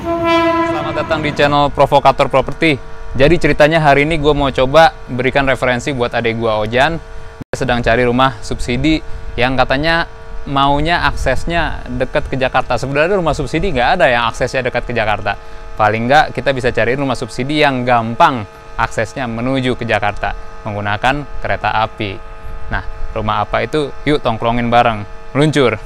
Selamat datang di channel Provokator Property. Jadi ceritanya hari ini gue mau coba berikan referensi buat adik gue Ojan. Dia sedang cari rumah subsidi yang katanya maunya aksesnya dekat ke Jakarta. Sebenarnya rumah subsidi nggak ada yang aksesnya dekat ke Jakarta. Paling nggak kita bisa cari rumah subsidi yang gampang aksesnya menuju ke Jakarta menggunakan kereta api. Nah, rumah apa itu? Yuk tongkrongin bareng. Meluncur.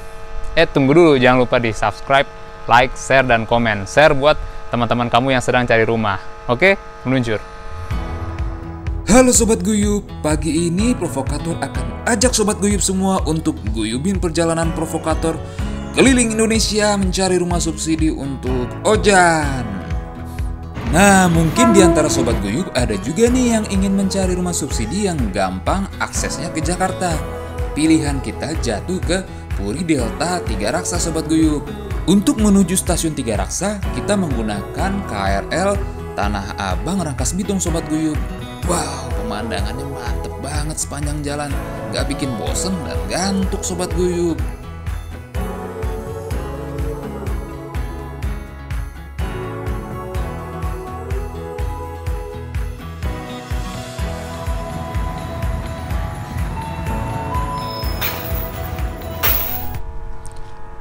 Tunggu dulu, jangan lupa di subscribe, like, share, dan komen. Share buat teman-teman kamu yang sedang cari rumah. Oke, meluncur. Halo Sobat Guyub, pagi ini Provokator akan ajak Sobat Guyub semua untuk guyubin perjalanan Provokator keliling Indonesia mencari rumah subsidi untuk Ojan. Nah, mungkin di antara Sobat Guyub ada juga nih yang ingin mencari rumah subsidi yang gampang aksesnya ke Jakarta. Pilihan kita jatuh ke Puri Delta Tiga Raksa Sobat Guyub. Untuk menuju stasiun Tiga Raksa, kita menggunakan KRL Tanah Abang Rangkas Bitung Sobat Guyub. Wow, pemandangannya mantep banget sepanjang jalan. Gak bikin bosen dan gantuk Sobat Guyub.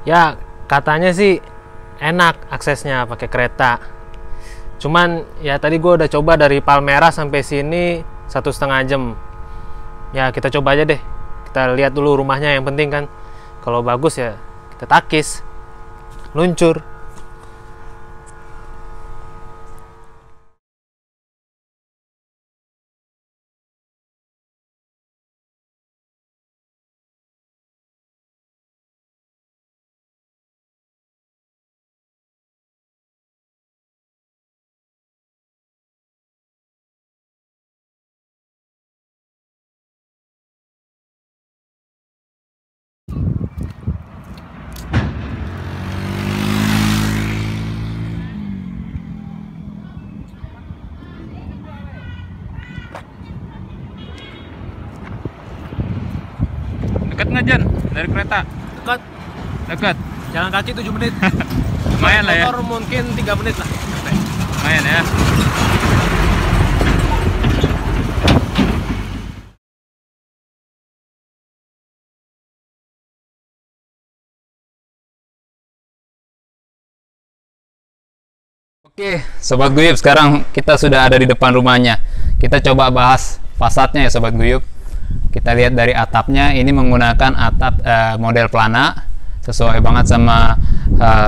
Ya, katanya sih enak aksesnya pakai kereta. Cuman ya tadi gue udah coba dari Palmerah sampai sini 1,5 jam. Ya kita coba aja deh. Kita lihat dulu rumahnya yang penting kan. Kalau bagus ya kita takis, luncur. Dekat nggak, Jan? Dari kereta? Dekat, Dekat. jalan kaki 7 menit. Lumayan lah ya. Motor mungkin 3 menit lah. Lumayan ya. Oke, Sobat Guyub, sekarang kita sudah ada di depan rumahnya. Kita coba bahas fasadnya ya Sobat Guyub. Kita lihat dari atapnya, ini menggunakan atap model plana, sesuai banget sama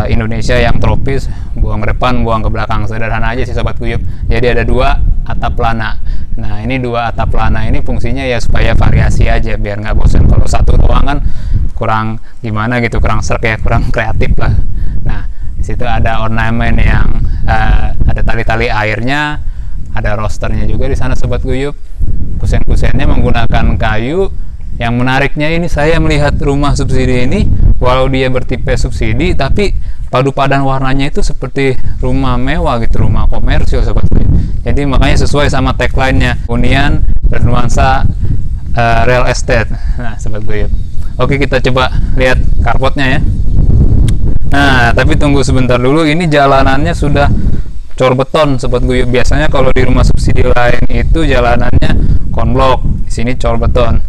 Indonesia yang tropis, buang ke depan, buang ke belakang, sederhana aja sih Sobat Guyub. Jadi ada 2 atap plana. Nah, ini 2 atap plana ini fungsinya ya supaya variasi aja, biar nggak bosan. Kalau satu doang kan kurang gimana gitu, kurang serk ya, kurang kreatif lah. Nah, di situ ada ornamen yang ada tali-tali airnya, ada rosternya juga di sana Sobat Guyub. Kusen-kusennya menggunakan kayu. Yang menariknya ini saya melihat rumah subsidi ini, walau dia bertipe subsidi, tapi padu padan warnanya itu seperti rumah mewah gitu, rumah komersil Sobat Guyub. Jadi makanya sesuai sama tagline-nya, hunian bernuansa real estate. Nah Sobat Guyub, oke, kita coba lihat carportnya ya. Nah, tapi tunggu sebentar dulu, ini jalanannya sudah cor beton Sobat Guyub. Biasanya kalau di rumah subsidi lain itu jalanannya konblok, di sini cor beton.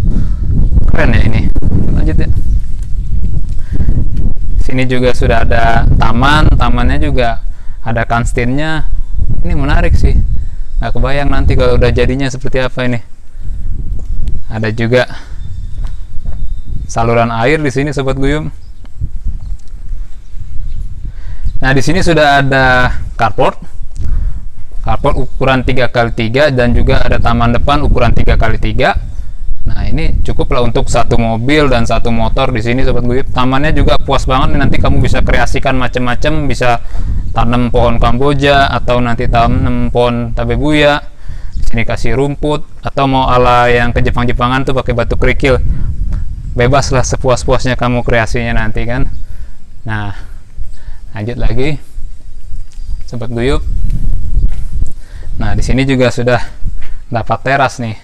Keren ya ini. Lanjut ya. Sini juga sudah ada taman, tamannya juga ada kantinnya. Ini menarik sih. Nggak kebayang nanti kalau udah jadinya seperti apa ini. Ada juga saluran air di sini Sobat Guyub. Nah, di sini sudah ada carport ukuran 3x3 dan juga ada taman depan ukuran 3x3. Nah, ini cukup lah untuk 1 mobil dan 1 motor di sini Sobat Guyub. Tamannya juga puas banget nih, nanti kamu bisa kreasikan macam-macam, bisa tanam pohon kamboja atau nanti tanam pohon tabebuya. Di sini kasih rumput, atau mau ala yang ke Jepang-Jepangan tuh pakai batu kerikil. Bebas lah sepuas-puasnya kamu kreasinya nanti kan. Nah, lanjut lagi Sobat Guyub. Nah, di sini juga sudah dapat teras nih.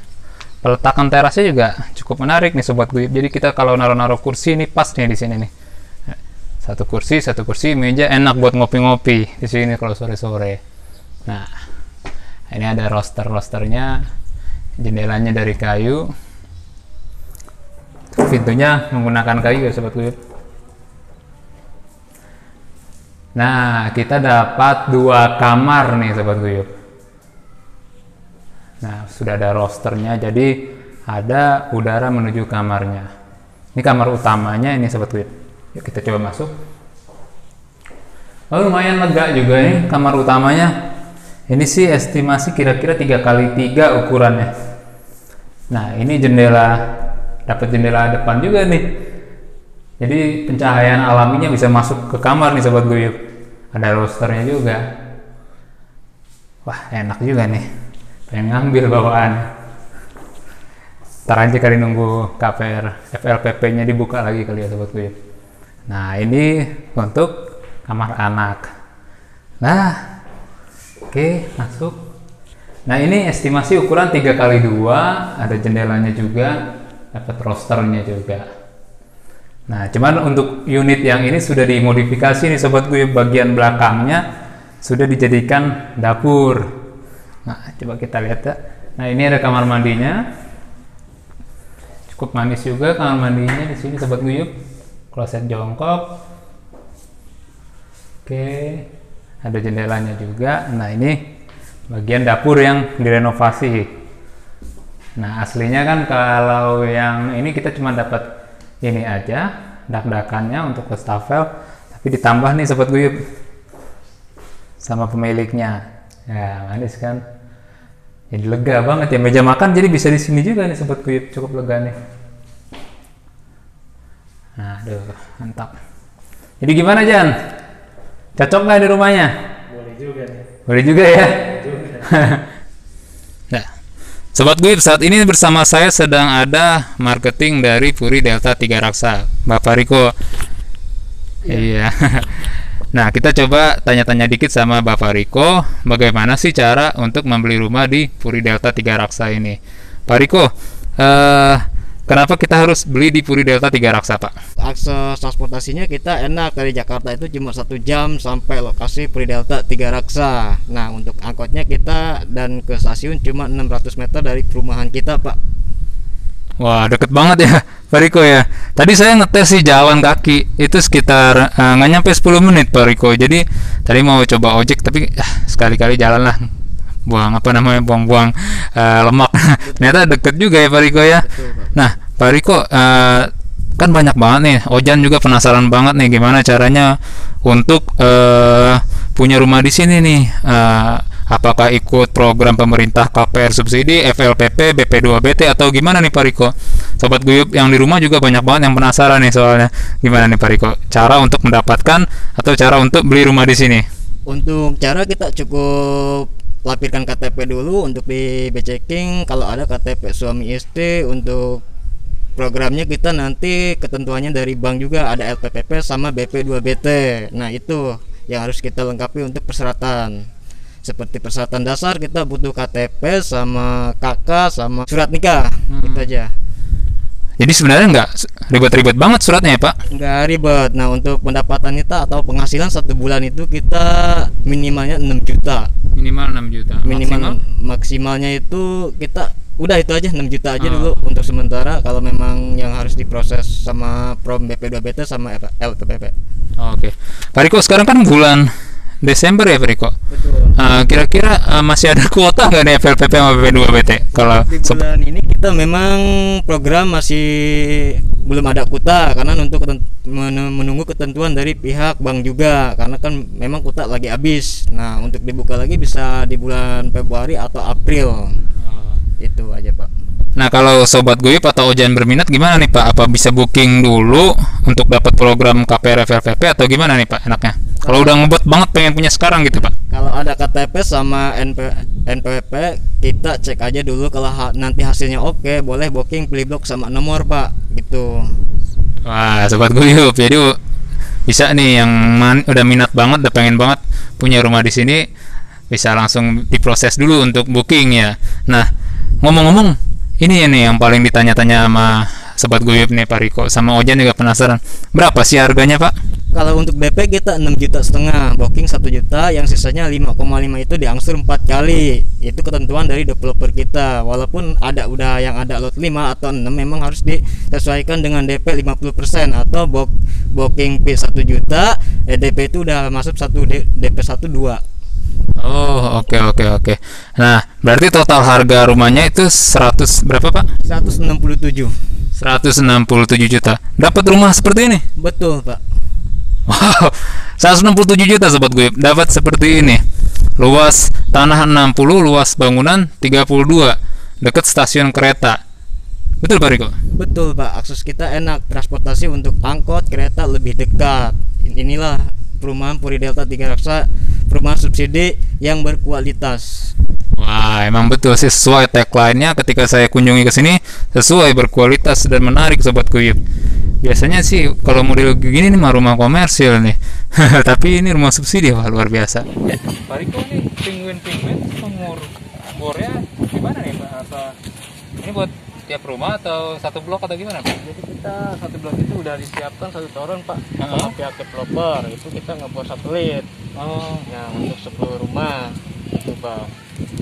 Peletakan terasnya juga cukup menarik nih Sobat Guyub. Jadi kita kalau naruh-naruh kursi ini pas nih di sini nih. Satu kursi, meja, enak buat ngopi-ngopi di sini kalau sore-sore. Nah, ini ada rosternya, jendelanya dari kayu, pintunya menggunakan kayu ya sobat Guyup. Nah, kita dapat 2 kamar nih sobat Guyup. Nah, sudah ada rosternya, jadi ada udara menuju kamarnya. Ini kamar utamanya ini sobat Guyup. Yuk kita coba masuk. Oh, lumayan lega juga nih kamar utamanya. Ini sih estimasi kira-kira 3x3 ukurannya. Nah, ini dapat jendela depan juga nih. Jadi pencahayaan alaminya bisa masuk ke kamar nih sobat Guyup. Ada rosternya juga. Wah, enak juga nih. Pengen ngambil bawaan. Ntar aja kali nunggu KPR FLPP nya dibuka lagi kali ya sobat Guyup. Nah, ini untuk kamar anak. Nah, oke, masuk. Nah, ini estimasi ukuran 3x2, ada jendelanya juga, dapat rosternya juga. Nah, cuman untuk unit yang ini sudah dimodifikasi nih sobat Guyup, bagian belakangnya sudah dijadikan dapur. Nah, coba kita lihat ya. Nah, ini ada kamar mandinya. Cukup manis juga kamar mandinya di sini sobat Guyup. Kloset jongkok. Oke, ada jendelanya juga. Nah, ini bagian dapur yang direnovasi. Nah, aslinya kan kalau yang ini kita cuma dapat ini aja, dak-dakannya untuk wastafel, tapi ditambah nih sobat Guyup sama pemiliknya. Ya, manis kan? Jadi lega banget ya, meja makan jadi bisa di sini juga nih sobat Guyup, cukup lega nih. Nah, aduh, mantap. Jadi gimana Jan? Cocok nggak di rumahnya? Boleh juga nih. Boleh juga ya. Nah, sobat Guyup, saat ini bersama saya sedang ada marketing dari Puri Delta 3 Raksa, Bapak Riko. Iya. Nah, kita coba tanya-tanya dikit sama Bapak Riko, bagaimana sih cara untuk membeli rumah di Puri Delta 3 Raksa ini. Pak Riko, kenapa kita harus beli di Puri Delta 3 Raksa, Pak? Akses transportasinya kita enak, dari Jakarta itu cuma 1 jam sampai lokasi Puri Delta 3 Raksa. Nah, untuk angkotnya kita dan ke stasiun cuma 600 meter dari perumahan kita, Pak. Wah, deket banget ya Pak Riko ya. Tadi saya ngetes sih jalan kaki, itu sekitar nggak nyampe 10 menit Pak Riko. Jadi tadi mau coba ojek, tapi sekali-kali jalan lah, buang-buang lemak. Ternyata deket juga ya Pak Riko ya. Betul, Pak. Nah Pak Riko, kan banyak banget nih, Ojan juga penasaran banget nih gimana caranya untuk punya rumah di sini nih. Apakah ikut program pemerintah KPR subsidi, FLPP, BP2BT, atau gimana nih Pak Riko? Sobat Guyup yang di rumah juga banyak banget yang penasaran nih soalnya. Gimana nih Pak Riko? Cara untuk mendapatkan atau cara untuk beli rumah di sini? Untuk cara kita cukup lampirkan KTP dulu untuk di checking. Kalau ada KTP suami istri, untuk programnya kita nanti ketentuannya dari bank juga ada LPPP sama BP2BT. Nah, itu yang harus kita lengkapi untuk persyaratan. Seperti persyaratan dasar kita butuh KTP sama KK sama surat nikah. Itu aja. Jadi sebenarnya nggak ribet-ribet banget suratnya ya Pak? Nggak ribet. Nah, untuk pendapatan kita atau penghasilan 1 bulan itu kita minimalnya 6 juta. Minimal 6 juta. Minimal maksimalnya itu kita udah itu aja 6 juta aja dulu untuk sementara, kalau memang yang harus diproses sama Prom BP2BT sama LPPP. Oke. Pak Riko, sekarang kan bulan Desember ya Pak Riko? Betul. Kira-kira masih ada kuota nggak nih FLPP sama BP2BT? Kalau Di bulan ini kita memang program masih belum ada kuota karena untuk menunggu ketentuan dari pihak bank juga, karena kan memang kuota lagi habis. Nah, untuk dibuka lagi bisa di bulan Februari atau April. Itu aja Pak. Nah, kalau Sobat Guyup atau Ojan berminat gimana nih Pak? Apa bisa booking dulu untuk dapat program KPR FLPP atau gimana nih Pak enaknya? Kalau udah ngebet banget pengen punya sekarang gitu Pak. Kalau ada KTP sama NPWP kita cek aja dulu, kalau nanti hasilnya oke, boleh booking pilih blok sama nomor Pak, gitu. Wah, Sobat Guyup, jadi bisa nih yang udah minat banget, udah pengen banget punya rumah di sini, bisa langsung diproses dulu untuk booking ya. Nah, ngomong-ngomong, ini ya nih yang paling ditanya-tanya sama Sobat Guyup nih Pak Riko, sama Ojan juga penasaran. Berapa sih harganya Pak? Kalau untuk DP kita 6,5 juta, booking 1 juta, yang sisanya 5,5 itu diangsur 4 kali. Itu ketentuan dari developer kita. Walaupun udah yang ada lot 5 atau 6 memang harus disesuaikan dengan DP 50% atau booking fee 1 juta, DP itu udah masuk DP 1 2. Oh, oke. Nah, berarti total harga rumahnya itu 100 berapa, Pak? 167. 167 juta. Dapat rumah seperti ini? Betul, Pak. Wow, 167 juta Sobat Guyub. Dapat seperti ini. Luas tanah 60, luas bangunan 32. Dekat stasiun kereta. Betul, Pak Riko? Betul, Pak. Akses kita enak, transportasi untuk angkot, kereta lebih dekat. Inilah perumahan Puri Delta 3 Raksa, perumahan subsidi yang berkualitas. Wah, emang betul sih, sesuai tagline-nya ketika saya kunjungi ke sini, sesuai, berkualitas dan menarik Sobat Guyub. Biasanya sih kalau model gini nih mah rumah komersil nih. Tapi ini rumah subsidi, wah luar biasa. Pak Riko, ini penguin umurnya gimana nih, Pak? Apa ini buat tiap rumah atau satu blok atau gimana, Pak? Jadi kita satu blok itu udah disiapkan satu toren, Pak, sama pihak developer. Itu kita ngebuat satelit. Oh, Nah, untuk 10 rumah itu, Pak.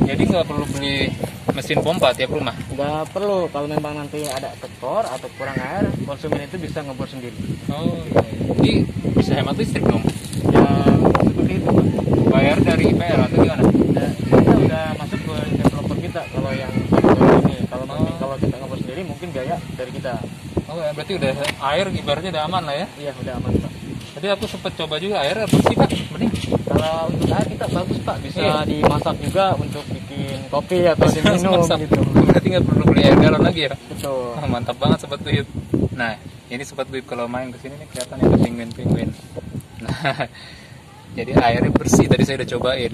jadi nggak perlu beli mesin pompa tiap rumah? Nggak perlu, kalau memang nanti ada tekor atau kurang air, konsumen itu bisa ngebor sendiri. Oh, iya. Jadi bisa hemat listrik dong? Ya, seperti itu, Pak. Bayar dari IPR atau gimana? Nah, kita udah masuk ke developer kita kalau yang ngebor ini. Kalau kita ngebor sendiri mungkin biaya dari kita. Oh ya, berarti udah air ibaratnya udah aman lah ya? Iya, udah aman, Pak. Tadi aku sempat coba juga air bersih, Pak. Bening. Kalau untuk air kita bagus, Pak, bisa Iya. dimasak juga untuk bikin kopi atau diminum Masak. gitu. Berarti nggak perlu beli air galon lagi ya? Betul. Oh, mantap banget Sobat Guyub. Nah, ini Sobat Guyub kalau main kesini nih kelihatan ada penguin-penguin. Nah, jadi airnya bersih, tadi saya udah cobain.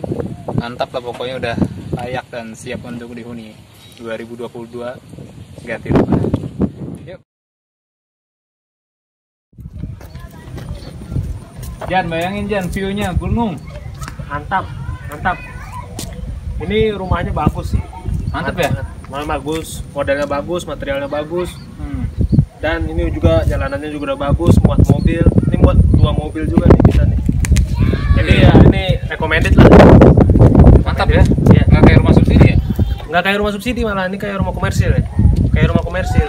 Mantap lah, pokoknya udah layak dan siap untuk dihuni. 2022 ganti rumah. Yuk. Jan, bayangin Jan, view-nya gunung. Mantap. Ini rumahnya bagus sih. Mantap ya? Malah bagus, modelnya bagus, materialnya bagus. Dan ini juga jalanannya juga udah bagus, muat mobil. Ini muat 2 mobil juga nih kita nih. Jadi ya ini recommended lah. Mantap ya? Iya. Nggak kayak rumah subsidi ya? Nggak kayak rumah subsidi, malah ini kayak rumah komersil ya. Kayak rumah komersil.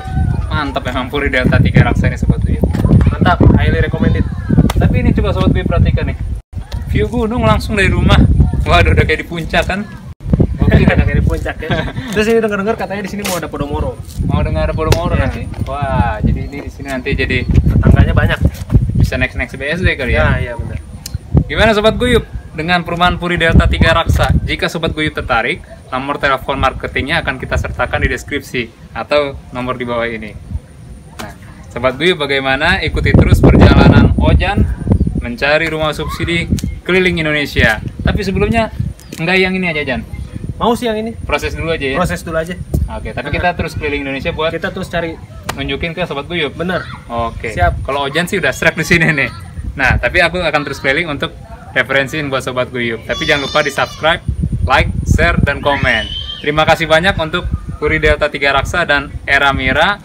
Mantap emang Puri Delta 3 Raksa ini Sobat Guyub. Mantap, highly recommended. Tapi ini coba Sobat Guyub perhatikan nih. View gunung langsung dari rumah. Waduh, udah kayak di puncak kan? Oke, ada kayak di puncak ya. Terus ini dengar-dengar katanya di sini mau ada Podomoro. Mau dengar ada Podomoro Iya. nanti? Wah, jadi ini di sini nanti jadi Tetangganya banyak. bisa next BSD kali ya? Iya benar. Gimana Sobat Guyub? Dengan perumahan Puri Delta 3 Raksa, jika Sobat Guyub tertarik, nomor telepon marketingnya akan kita sertakan di deskripsi atau nomor di bawah ini. Nah, Sobat Guyub, bagaimana? Ikuti terus perjalanan Ojan mencari rumah subsidi keliling Indonesia. Tapi sebelumnya, enggak yang ini aja Jan. Mau sih yang ini? Proses dulu aja ya. Proses dulu aja. Oke, tapi kita terus keliling Indonesia buat Kita terus cari. nunjukin ke Sobat Guyub. Bener. Oke. Siap. Kalau Ojan sih udah strike di sini nih. Nah, tapi aku akan terus keliling untuk referensiin buat Sobat Guyub. Tapi jangan lupa di subscribe, like, share, dan komen. Terima kasih banyak untuk Puri Delta 3 Raksa dan Era Mira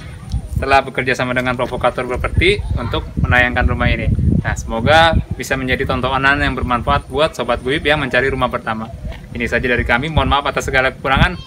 telah bekerja sama dengan Provokator Properti untuk menayangkan rumah ini. Nah, semoga bisa menjadi tontonan yang bermanfaat buat Sobat Guyub yang mencari rumah pertama. Ini saja dari kami, mohon maaf atas segala kekurangan.